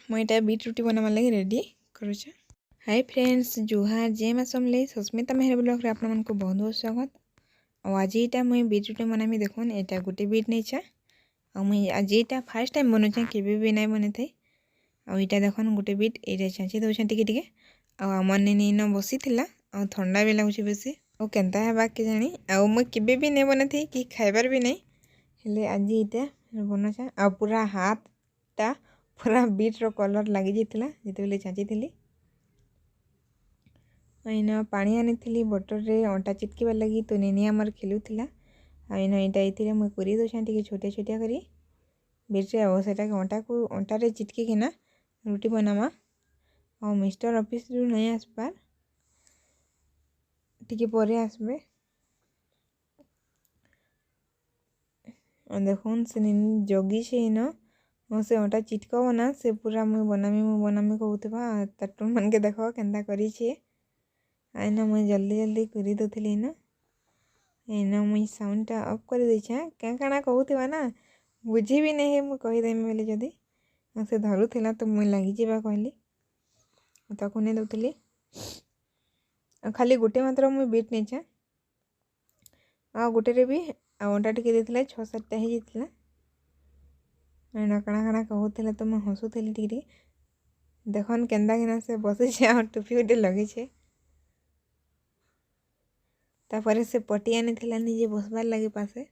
मैं इटा बीट रुटी बनावा लगे रेडी करुचे। हाय फ्रेंड्स जुहार जे मासमले सुस्मिता मेहर ब्लॉग रे आपन को बहुत बहुत स्वागत। और आज इटा मैं बीट रुटी बनामी देखुन एटा गोटे बीट नहीं छा और मैं आज इटा फर्स्ट टाइम बनौछे केबे भी नहीं बने थे। और इटा देखुन गोटे बीट एटा छांची दउछे टिके टिके और हमर नेनी न बसी थिला और ठंडा भी लागुचे बेसी और केनता हेबा के जानी और मैं केबे भी नहीं बने थे कि खाइबार भी नहीं हेले आज इटा बनौछे और पूरा हाथ टा पूरा बीट रो कलर लगी जाइतिला जेते बेले छांची थिली। आईना पानी आनी थिली बटर रे अंटा चिटकीबार लगी तो नेनी आमर खेलुथिला आईना इटा इथिरे मैं करी दोछे टिके छोटे छोटे करी बीट रे और सेटा अंटा को अंटा रे चिटकी किना रोटी बनामा और मिस्टर ऑफिस रु नहीं आसपार टिके परे आसबे। देखुन से जगी से न से अंटा चिटकाव ना से पूरा मुई बनामी कहूथबा ताटुन मन के देखो केनता करी छे आईना मुई जल्दी जल्दी करी दोथली न एना मुई साउंड टा ऑफ कर देछे क्या काना कहूथबा ना बुझी भी नहीं मुई कहि देमी बेले जदी से धरुथिला तो मुई लागी जेबा कहली ताकू ने दोथली खाली गोटे मात्र मुई बीट नेछे आ गोटे रे भी अंटा टिके देथिला 6-7 टा हे जितला ना कणा कणा कहूथिला तो मैं हसुथिली टिके टिके देखन केंदा किना से बसे छे आ टोपी गोटे लगे छे तापर से पटी आनी थिला निजे बसबार लगे पासे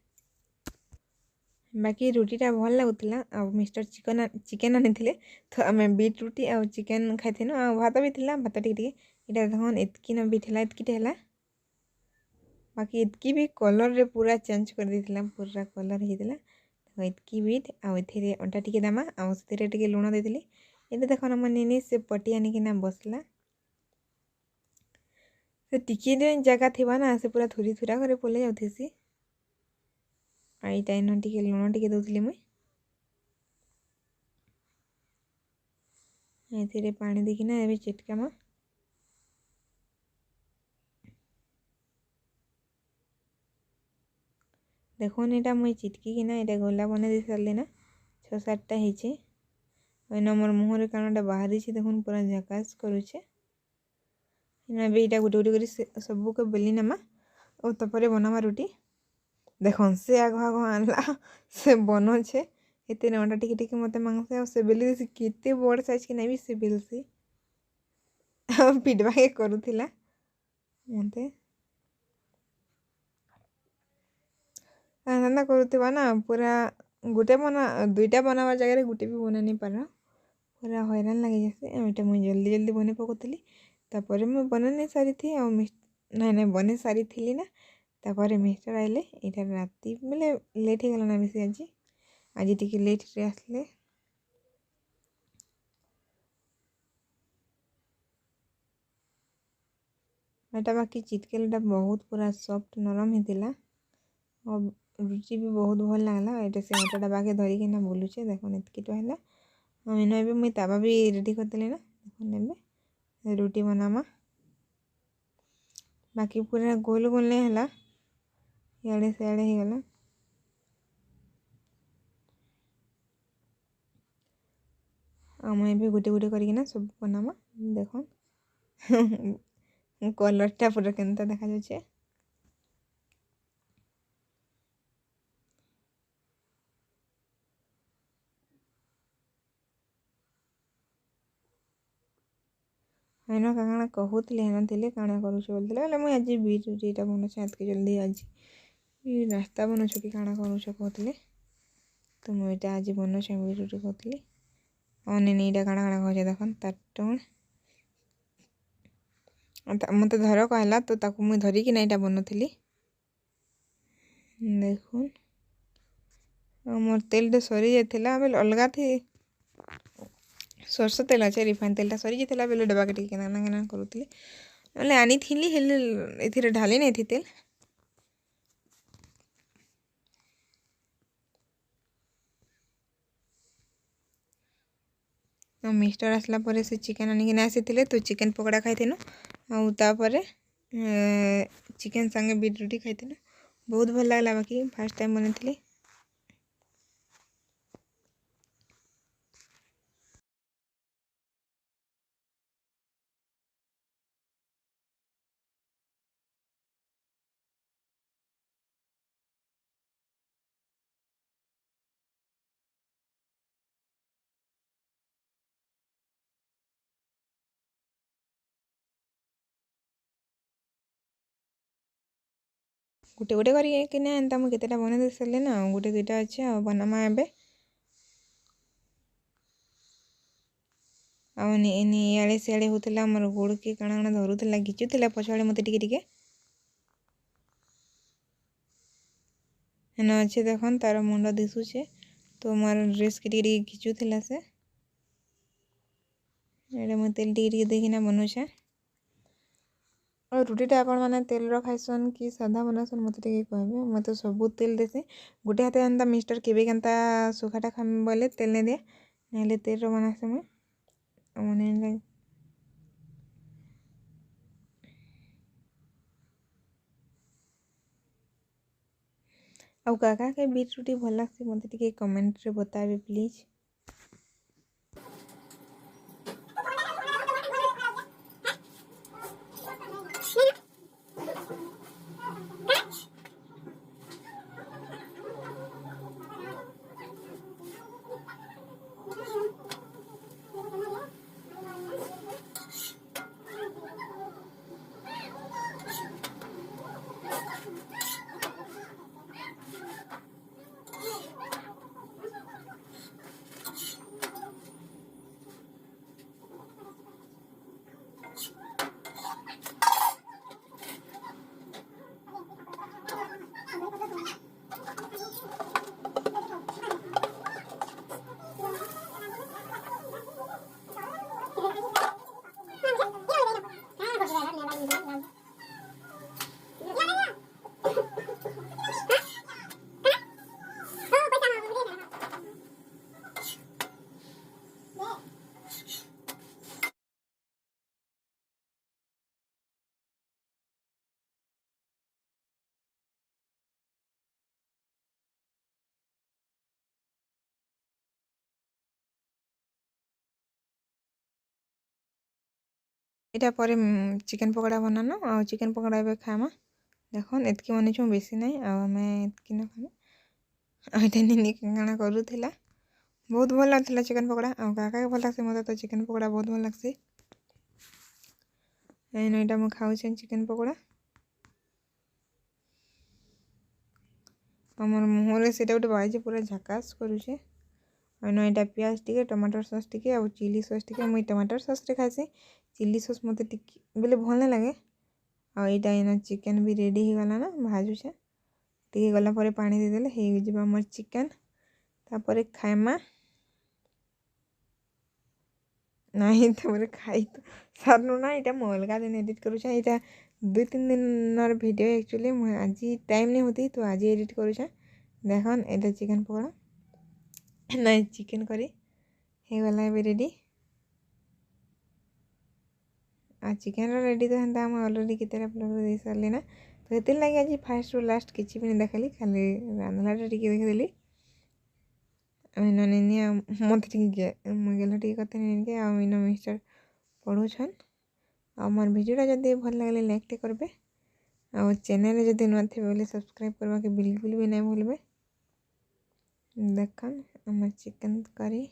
बाकी रुटीटा भल लगुला और मिस्टर चिकेन आनी थिले तो आम बीट रुटी और चिकेन खाइथिनु आ भात भी थिला भात टिके टिके इटा देखन एतकी न बीट हैला एतकी हैला बाकी एतकी भी कलर रे पूरा चेंज कर देथिला पूरा कलर हेतिला एतकी बीट आ एथिरे अंटा टिके दामा आ सेथिरे टिके लूण देथिली एटा देखन हम नेनी से पटी आनी किना बसला से टिके जगह थिबा ना से पूरा थुरी थुरा करे पले जाउथिसी आई टाइम टिके लूण टिके दउथली मुई एथिरे पानी देखिना एबे चिटकामा देखुन एटा मुई चिटकी किना एटा गोला बने दे सारले ना 6-7 टा हेचे एना मोर मुंह रे कानाटा बाहरी छे देखुन पूरा झकास करूछे एना बे एटा गुटे गुटे करी सबु के बेली नामा और तपरे बनामा रोटी देखन से आग आग आनला से बनो छे एते अंडा टिके टिके मते मांगसे और से बेली से केते बड़ साइज के नहीं भी से बेलसी पिटवा के करूथिला मते ना करूथिबा ना पूरा गोटे बना दुईटा बनावा जगह गोटे भी बना नहीं पारा पूरा हैरान लगे जैसे एटा मुझे जल्दी जल्दी बने पकोतली तापर मैं बना नहीं सारी थी और नहीं नहीं बने सारी थी ना तापर मिस्टर आइले एटा राती बेले लेट हो गला ना बेसी आज टिके लेट रे आसले एटा बाकी चिटकेलटा बहुत पूरा सॉफ्ट नरम हेतिला और रुचि भी बहुत भल लागला एटा से अंटाटा बाके धरी के ना बोलुचे देखो एतकी तो हैला हम एनो एबे मुई तावा भी रेडी कर देले ना देखो एबे रोटी बनामा बाकी पूरा गोल गोल नहीं हैला याडे से याडे हे गला हम एबे गोटे गोटे करके ना सब बनामा देखो कलरटा पूरा केनता देखा जाउछे हेना काना कहूथले हेना थिले काना करूछ बोलथिले बोले मुई आज बीट रुटीटा बनौछे एतके जल्दी आज ई नाश्ता बनौछ कि काना करूछ कहूथले तो मुई एटा आज बनौछे बीट रुटी कहूथली और नेनीटा काना काना कहछे देखन ताटण मते धर कहला तो ताकू मुई धरी कि नाइटा बनौथली देखुन मोर तेलटा सरी जाइथिला बेले अलगा थी सरसों तेल अच्छे रिफाइन तेलटा सरी जाइथिला बेले डबा के टिके केना केना करूथली नले आनी थिली हेले एथिरे ढाली नहीं थी तेल मिस्टर आसला परे से चिकेन आनी किना आसीथिले तो चिकेन पकोड़ा खाइथिनु और तापरे चिकेन संगे बीट रुटी खाइथिनु बहुत भल लागला बाकी फर्स्ट टाइम बनैथिली। गुटे गुटे करके एंता मुझे केतेटा बना दे सारे ना गोटे दुईटा अच्छे आ बनामा एबे आड़े सियाड़े होता मोर गोड़ के काଣା काଣା धरुला घिचुला पछाड़े मत टिके हेन अच्छे देखन तार मुंड दिशुचे तो मोर ड्रेस के घिचुला से एडे मुझे तेल टिके देखना बनाऊे और रुटीटा आपण मैंने तेल खाइसन कि सादा बनासन मत कहबे मत सब तेल देसी गोटे हाथ एंता मिस्टर केवे केन्ता सुखाटा खामी बोले तेल नहीं दिए ना तेल बनासे मुझे मैंने आउ काका के बीट रुटी भल लगे मत कमेंट रे बताबे प्लीज। इटा पर चिकन पकोड़ा बनाना आ चिकन पकोड़ा ए खामा देखन एतकी बन बेसी ना आम एतकी ना खाना आईटा काଣା करूला बहुत भल लगता चिकन पकोड़ा आ काका के भल लगसे मत तो चिकन पकोड़ा बहुत भल लगसी एटा मुझे खाऊे चिकन पकोड़ा आमर मुहर से गोटे बाजे पूरा झकास करुचे यहाँ प्याज टी टमाटर सॉस टी आ चिली सॉस टी मुई टमाटर सॉस रे खासी चिली सॉस मत बोले भल नहीं लगे आईटा चिकन भी रेडी हो गला ना भाजुचे टी गला पानी देदेले हो आमर चिकन तापर खाइमा नहीं तो खाई तो सारनु ना यहाँ मुझे अलग दिन एडिट करुचे यहाँ 2-3 दिन वीडियो एक्चुअली मुझे आज टाइम नहीं होती तो आज एडिट करुचे देखन एटा चिकन पकोड़ा ना चिकन करी हो गला रेडी आ चिकन रेडी तो हेन्ता अलरेडी केते अपलोड दे सारे ना तो ये लगे आज फास्ट रु लास्ट किसी भी नहीं देखली खाली रांधलाटा टी देखदेली मत गला टी कते नहीं आईन मिस्टर पढ़ुछन आ मोर वीडियोटा जब भल लगे लाइक टे करबे आ चैनल जब नुआ थे बोले सब्सक्राइब करवा के बिल्कुल भी नहीं भूलबे देखन आम चिकन करी